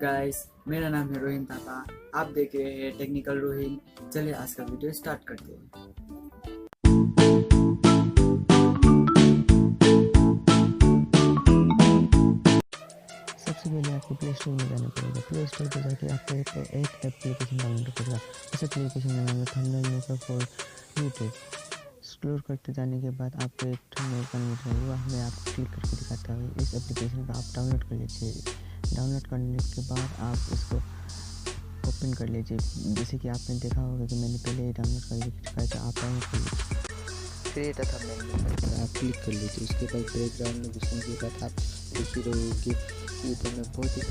Guys, मेरा नाम है रोहिन थापा। आप देख रहे हैं टेक्निकल रोहिन। चलिए आज का वीडियो स्टार्ट करते हैं। सबसे पहले आपको प्ले स्टोर में जाना पड़ेगा। प्ले स्टोर पर जाके आपको एक एप्लीकेशन डाउनलोड करेगा। उस एप्लीकेशन का नाम है thumbnail maker for YouTube. Explore करते जाने के बाद आपको एक थंबनेल कन्वर्ट करेगा, वो हमें आपको क्लिक करके दिखाता है। इस एप्लीकेशन को आप डाउनलोड कर लीजिए। डाउनलोड करने के बाद आप इसको ओपन कर लीजिए। जैसे कि आपने देखा होगा कि मैंने पहले ही डाउनलोड करके दिखाया था। आप डाउनलोड कर लीजिए, क्रिएट थंबनेल मेकर आप क्लिक कर लीजिए। उसके बाद बैकग्राउंड में घुसने के बाद आप देख ही रहोगे कि इधर में बहुत ही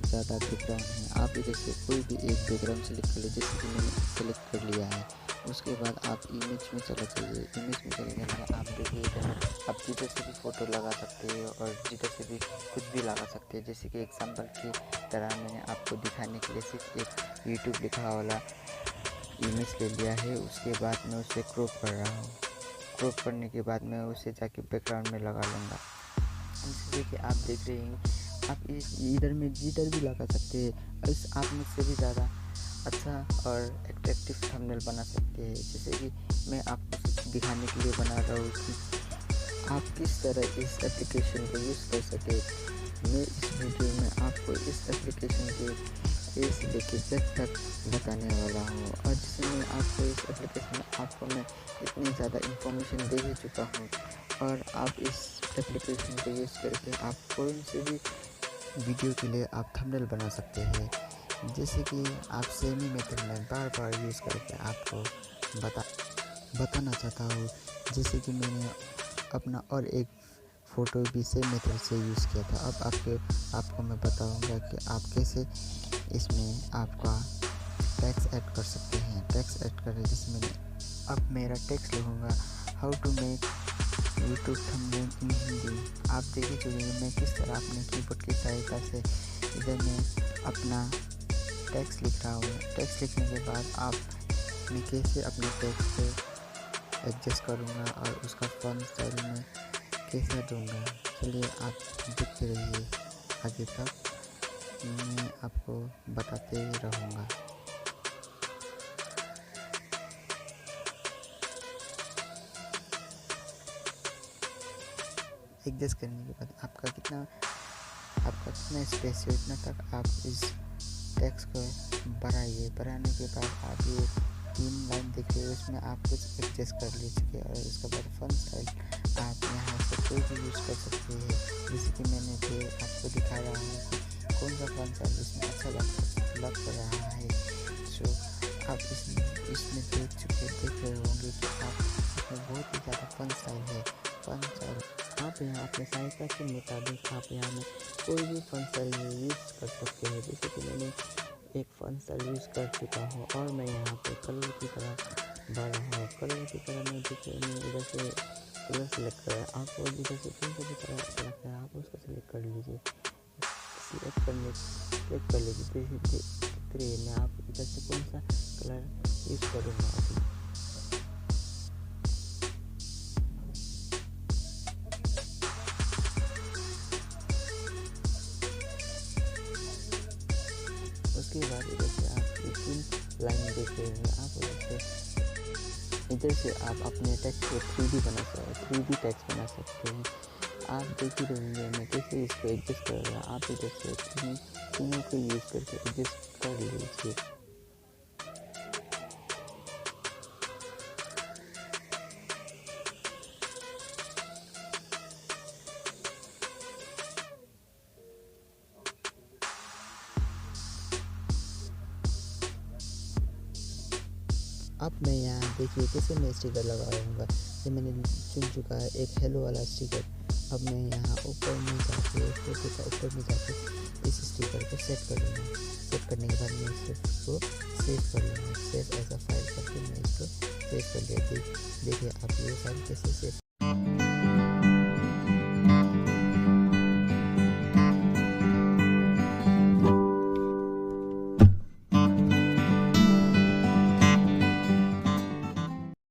ज़्यादा बैकग्राउंड है। आप इधर से कोई भी एक बैकग्राउंड सेलेक्ट कर लीजिए, जैसे कि मैंने सेलेक्ट कर लिया है। उसके बाद आप इमेज में चले जाइए। इमेज में चले जाने के बाद आप देखिए इधर में आप जिधर से भी फ़ोटो लगा सकते हैं और जिधर से भी कुछ भी लगा सकते हैं। जैसे कि एग्जांपल की तरह मैंने आपको दिखाने के लिए सिर्फ एक यूट्यूब लिखा वाला इमेज ले लिया है। उसके बाद मैं उसे क्रॉप कर रहा हूँ। क्रॉप करने के बाद मैं उसे जाके बैकग्राउंड में लगा लूँगा। जैसे कि आप देख रहे हैं, आप इधर में जिधर भी लगा सकते हैं। इस आप मुझसे भी ज़्यादा अच्छा और एट्रैक्टिव थंबनेल बना सकते हैं। जैसे कि मैं आपको दिखाने के लिए बना रहा हूँ कि आप किस तरह इस एप्लीकेशन को यूज़ कर सके। मैं इस वीडियो में आपको इस एप्लीकेशन के ए से लेकर जेड तक बताने वाला हूँ। और जिससे मैं आपको इस एप्लीकेशन में आपको मैं इतनी ज़्यादा इन्फॉर्मेशन दे ही चुका हूँ। और आप इस एप्लीकेशन को यूज़ करके आप कोई से भी वीडियो के लिए आप थंबनेल बना सकते हैं। जैसे कि आप सेम ही मेथड में बार बार यूज़ करके आपको बताना चाहता हूँ। जैसे कि मैंने अपना और एक फ़ोटो भी सेम मेथड से यूज़ किया था। अब आपको मैं बताऊंगा कि आप कैसे इसमें आपका टेक्स्ट ऐड कर सकते हैं। टेक्स्ट ऐड करें, जैसे मैंने अब मेरा टेक्स्ट लिखूँगा, how to make YouTube thumbnail in Hindi. आप देखिए चलिए मैं किस तरह अपने कीबोर्ड की सहायता से इधर में अपना टेक्स्ट लिख रहा हूँ। टेक्स्ट लिखने के बाद आप मैं कैसे अपने टेक्स्ट को एडजस्ट करूँगा और उसका फॉन्ट स्टाइल में कैसे दूँगा। चलिए आप देखते रहिए, आगे तक मैं आपको बताते ही रहूँगा। एडजस्ट करने के बाद आपका कितना स्पेस है उतना तक आप इस टेक्स्ट को बढ़ाइए। बढ़ाने के बाद आप ये 3 लाइन दिख रही है, उसमें आप कुछ एडजस्ट कर लीजिए। और उसके बाद फॉन्ट स्टाइल आप यहाँ से कोई भी यूज़ कर सकते हैं। जैसे कि मैंने भी आपको दिखा रहा हूँ कि कौन सा फॉन्ट स्टाइल इसमें अच्छा लग रहा है। सो आप इसमें देख रहे होंगे कि आप इसमें बहुत ही ज़्यादा फॉन्ट स्टाइल है। फॉन्ट स्टाइल आप यहाँ अपने सहायता के मुताबिक आप यहाँ में कोई भी फॉन्ट स्टाइल यूज़ कर सकते हैं। जैसे कि मैंने एक फॉन्ट स्टाइल यूज़ कर चुका हूँ और मैं यहाँ पे कलर की तरह बढ़ रहा हूँ। कलर की तरह मैं इधर से कलर सेलेक्ट करें। आपको इधर से कौन सा भी तरह सेलेक्ट है आप उसको सेलेक्ट कर लीजिए। सेलेक्ट कर लीजिए। देखिए मैं आप इधर से कौन सा कलर यूज़ करूँगा अभी। उसके बाद इधर से आप 3 लाइन देख रहे हैं। आप इधर से आप अपने टेक्स्ट को 3D टेक्स्ट बना सकते हैं। आप देख ही रहेंगे मैं कैसे इसको एडजस्ट कर रहा हूँ। आप इधर से तीनों को यूज़ करके एडजस्ट कर लीजिए। अब मैं यहाँ देखिए कैसे मैं स्टिकर लगाऊंगा। ये मैंने चुन चुका है एक हेलो वाला स्टिकर। अब मैं यहाँ ऊपर में जाके फोटो का ऊपर में जाके इस स्टिकर को सेट कर लूँगा। सेट करने के बाद मैं इसको सेव कर लूँगा। सेव एज अ फाइल करके मैं इसको सेव कर लिया। देखिए आप ये फाइल कैसे सेव